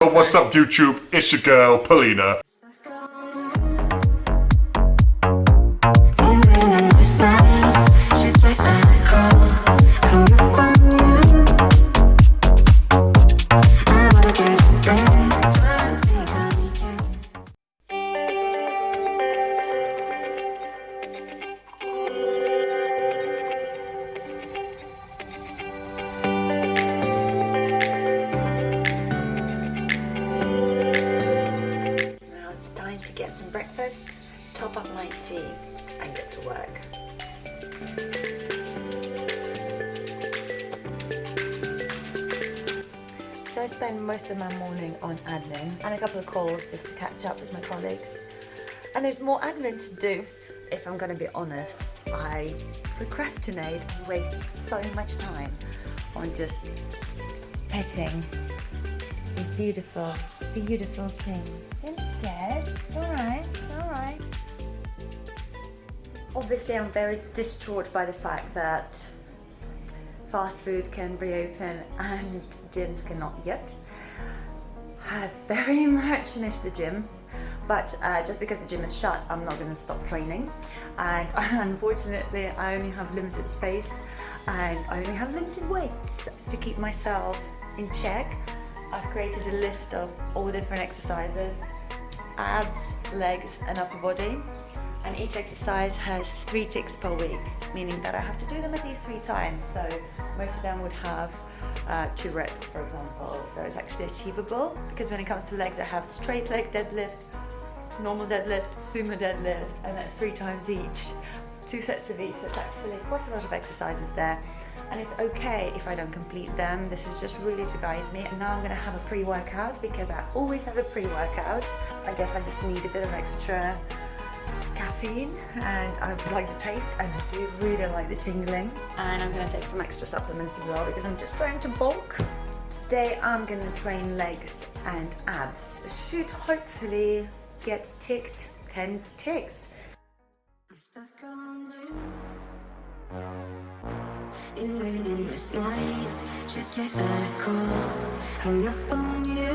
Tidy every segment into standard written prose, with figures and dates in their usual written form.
What's up YouTube? It's your girl Polina. To get some breakfast, top up my tea and get to work. So I spend most of my morning on admin and a couple of calls just to catch up with my colleagues. And there's more admin to do. If I'm going to be honest, I procrastinate and waste so much time on just petting this beautiful, beautiful thing. Don't be scared. It's alright. It's alright. Obviously, I'm very distraught by the fact that fast food can reopen and gyms cannot yet. I very much miss the gym, but just because the gym is shut, I'm not going to stop training. And unfortunately, I only have limited space and I only have limited weights to keep myself in check. I've created a list of all the different exercises, abs, legs and upper body, and each exercise has 3 ticks per week, meaning that I have to do them at least 3 times. So most of them would have 2 reps, for example. So it's actually achievable, because when it comes to legs, I have straight leg deadlift, normal deadlift, sumo deadlift, and that's 3 times each, 2 sets of each. So it's actually quite a lot of exercises there. And it's okay if I don't complete them. This is just really to guide me. And now I'm going to have a pre-workout, because I always have a pre-workout. I guess I just need a bit of extra caffeine, and I like the taste and I do really like the tingling. And I'm going to take some extra supplements as well, because I'm just trying to bulk. Today I'm going to train legs and abs. Should hopefully get ticked 10 ticks. Been waiting this night to get that call. Hung up on you.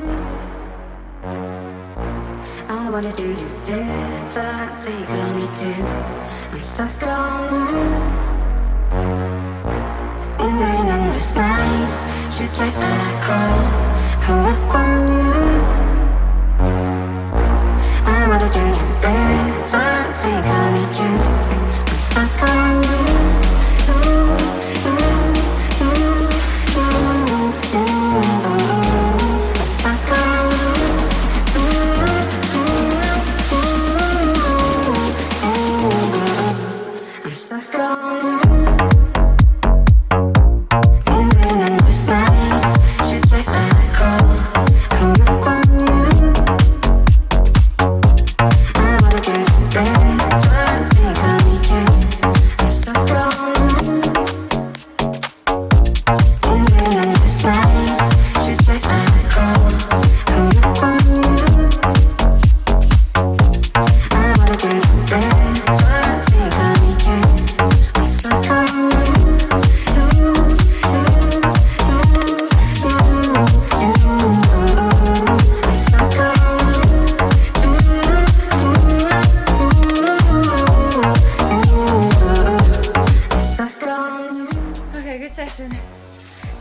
I wanna do you better, so you got me too. I'm stuck on you. Been waiting this night to get that call. Hung up on you. I wanna do you better, so you got me too. I'm stuck on you.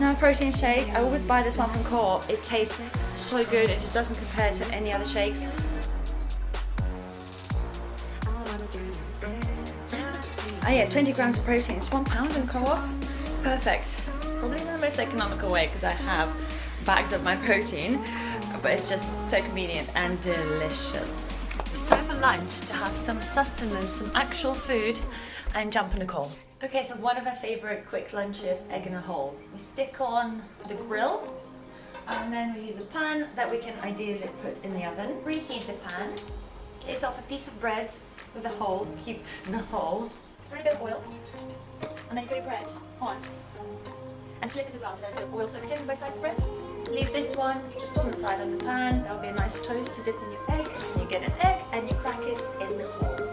Now a protein shake, I always buy this one from Co-op. It tastes so good, it just doesn't compare to any other shakes. Oh yeah, 20 grams of protein, it's £1 in Co-op. Perfect. Probably not the most economical way, because I have bags of my protein, but it's just so convenient and delicious. It's time for lunch to have some sustenance, some actual food, and jump on a call. Okay, so one of our favorite quick lunches, egg in a hole. We stick on the grill, and then we use a pan that we can ideally put in the oven. Reheat the pan, place off a piece of bread with a hole, keep the hole. Spread a bit of oil, and then you put your bread on. And flip it as well, so there's oil soaked in both sides of the bread. Leave this one just on the side of the pan. That'll be a nice toast to dip in your egg. You get an egg and you crack it in the hole.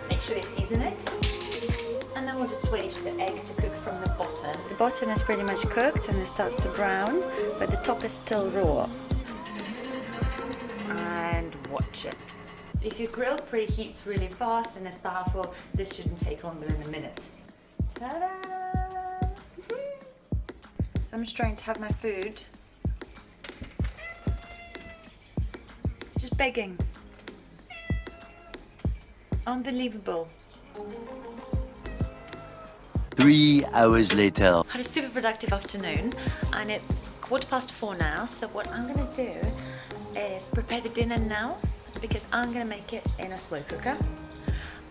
Make sure you season it. and then we'll just wait for the egg to cook from the bottom. The bottom is pretty much cooked and it starts to brown, but the top is still raw. And watch it. So if you grill preheats really fast and it's powerful, this shouldn't take longer than a minute. Ta-da! So I'm just trying to have my food. Just begging. Unbelievable. 3 hours later. Had a super productive afternoon and it's 4:15 now, so what I'm gonna do is prepare the dinner now because I'm gonna make it in a slow cooker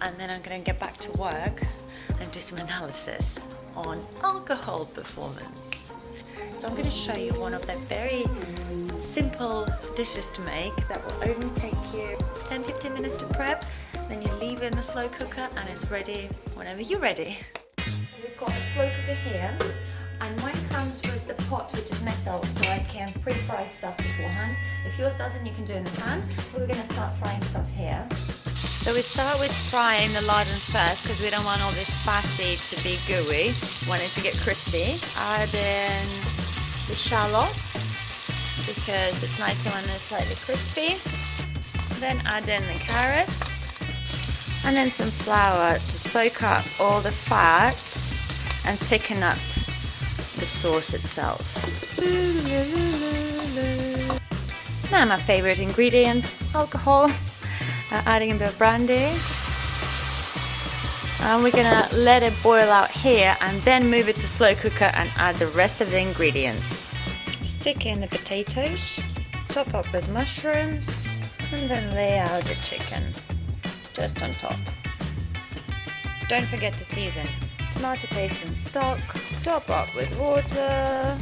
and then I'm gonna get back to work and do some analysis on alcohol performance. So I'm gonna show you one of the very simple dishes to make that will only take you 10-15 minutes to prep, then you leave it in the slow cooker and it's ready whenever you're ready. We've got a slow cooker here, and mine comes with the pot which is metal, so I can pre-fry stuff beforehand. If yours doesn't, you can do it in the pan. We're going to start frying stuff here. So we start with frying the lardons first because we don't want all this fatty to be gooey. We want it to get crispy. Add in the shallots because it's nicer when they're slightly crispy. Then add in the carrots and then some flour to soak up all the fat and thicken up the sauce itself. Now my favorite ingredient, alcohol. Adding a bit of brandy. And we're gonna let it boil out here and then move it to slow cooker and add the rest of the ingredients. Stick in the potatoes, top up with mushrooms, and then lay out the chicken just on top. Don't forget to season. Tomato paste and stock, top up with water,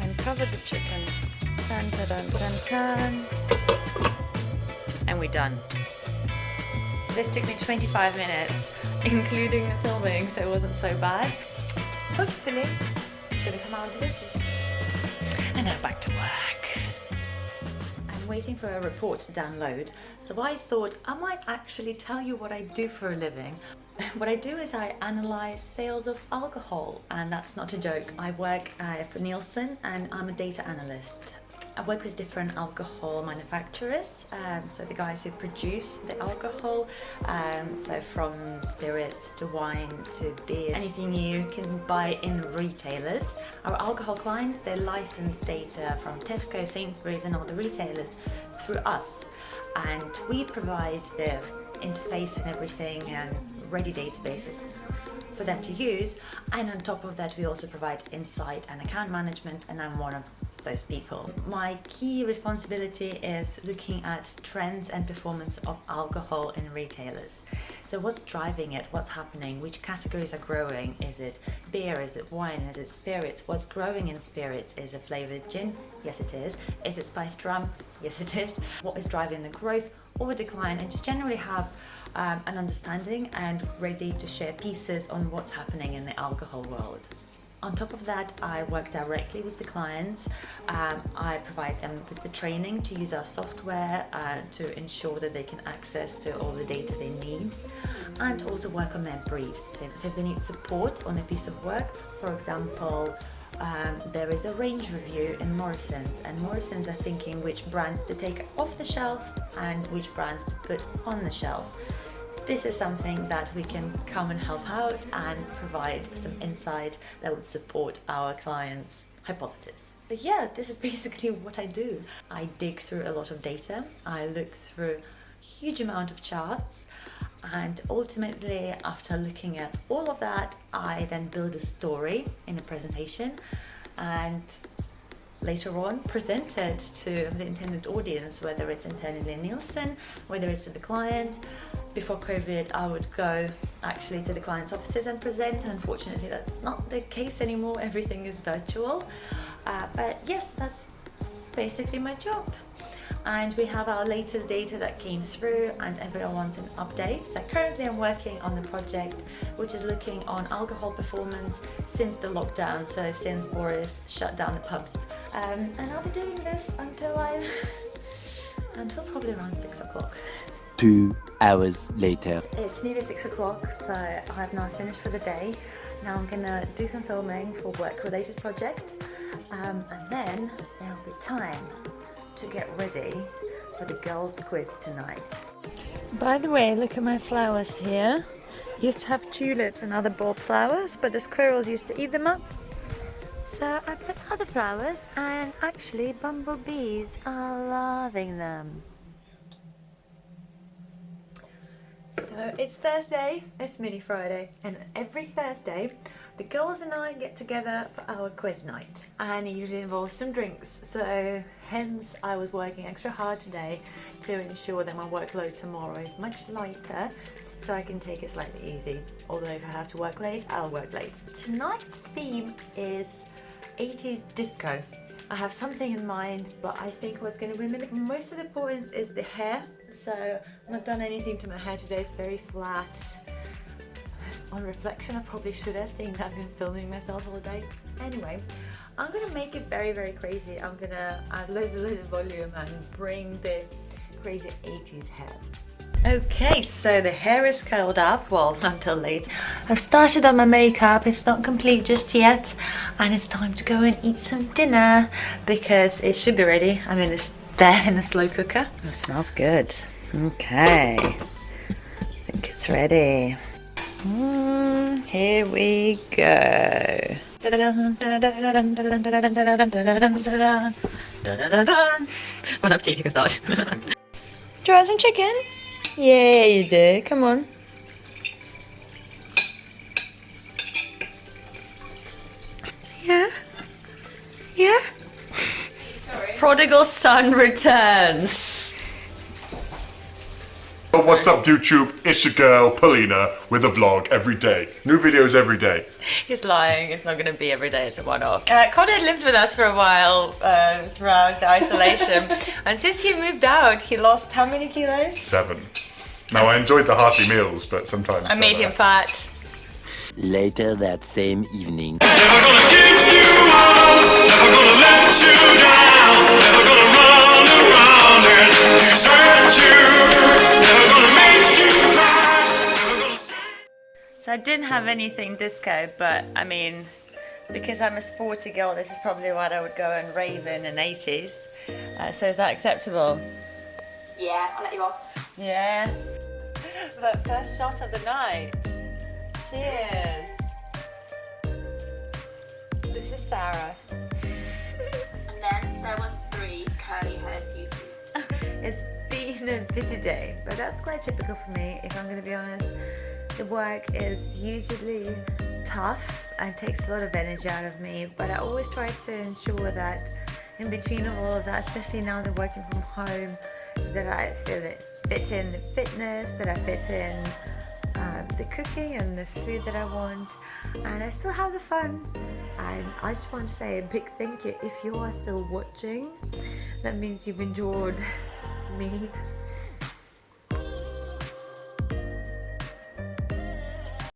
and cover the chicken. Dun, dun, dun, dun, dun. And we're done. This took me 25 minutes, including the filming, so it wasn't so bad. Hopefully, it's gonna come out delicious. And now back to work. I'm waiting for a report to download, so I thought I might actually tell you what I do for a living. What I do is I analyze sales of alcohol, and that's not a joke. I work for Nielsen and I'm a data analyst. I work with different alcohol manufacturers, so the guys who produce the alcohol, so from spirits to wine to beer, anything you can buy in retailers. Our alcohol clients, they license data from Tesco, Sainsbury's and all the retailers through us, and we provide the interface and everything and ready databases for them to use, and on top of that we also provide insight and account management, and I'm one of those people. My key responsibility is looking at trends and performance of alcohol in retailers. So what's driving it, what's happening, which categories are growing? Is it beer, is it wine, is it spirits? What's growing in spirits? Is it flavored gin? Yes it is. Is it spiced rum? Yes it is. What is driving the growth or decline, and just generally have an understanding and ready to share pieces on what's happening in the alcohol world. On top of that, I work directly with the clients. I provide them with the training to use our software to ensure that they can access to all the data they need, and also work on their briefs. So if they need support on a piece of work, for example, there is a range review in Morrison's, and Morrison's are thinking which brands to take off the shelf and which brands to put on the shelf. This is something that we can come and help out and provide some insight that would support our clients' hypothesis. But yeah, this is basically what I do. I dig through a lot of data, I look through a huge amount of charts, and ultimately after looking at all of that, I then build a story in a presentation and later on present it to the intended audience, whether it's internally in Nielsen, whether it's to the client. Before COVID, I would go actually to the client's offices and present. Unfortunately, that's not the case anymore. Everything is virtual. But yes, that's basically my job. And we have our latest data that came through, and everyone wants an update. So currently I'm working on the project which is looking on alcohol performance since the lockdown, so since Boris shut down the pubs. And I'll be doing this until probably around 6 o'clock. 2 hours later. It's nearly 6 o'clock, so I've now finished for the day. Now I'm gonna do some filming for work-related project, and then there'll be time to get ready for the girls' quiz tonight. By the way, look at my flowers here. Used to have tulips and other bulb flowers, but the squirrels used to eat them up. So I put other flowers, and actually bumblebees are loving them. So it's Thursday, it's mini Friday, and every Thursday the girls and I get together for our quiz night, and it usually involves some drinks, so hence I was working extra hard today to ensure that my workload tomorrow is much lighter so I can take it slightly easy. Although if I have to work late, I'll work late. Tonight's theme is 80s disco. I have something in mind, but I think what's going to win me the most of the points is the hair. So I've not done anything to my hair today, it's very flat. On reflection, I probably should have, seeing that I've been filming myself all day. Anyway, I'm going to make it very, very crazy. I'm going to add loads of volume and bring the crazy 80s hair. Okay, so the hair is curled up, well, until late. I've started on my makeup, it's not complete just yet, and it's time to go and eat some dinner because it should be ready. I'm in this there in the slow cooker. Oh, smells good. Okay, I think it's ready. Here we go. Bon appetit, you can start. Do you want some chicken? Yeah, you do. Come on. Yeah? Yeah? Sorry. Prodigal son returns. Oh, what's up YouTube? It's your girl Polina with a vlog every day. New videos every day. He's lying. It's not going to be every day. It's a one-off. Conor lived with us for a while throughout the isolation. And since he moved out, he lost how many kilos? 7. Now I enjoyed the hearty meals, but sometimes I made him fat. Later that same evening. Never gonna give you up, never gonna let you down, never gonna run around and desert you, never gonna make you cry, never gonna say. So I didn't have anything disco, but I mean, because I'm a sporty girl, this is probably what I would go and rave in 80s. So is that acceptable? Yeah, I'll let you off. Yeah. But first shot of the night. Cheers. This is Sarah. And then there was 3 curly haired beauties. It's been a busy day, but that's quite typical for me, if I'm going to be honest. The work is usually tough and takes a lot of energy out of me, but I always try to ensure that in between all of that, especially now that I'm working from home, that I feel it fit in the fitness, that I fit in the cooking and the food that I want, and I still have the fun. And I just want to say a big thank you if you are still watching. That means you've enjoyed me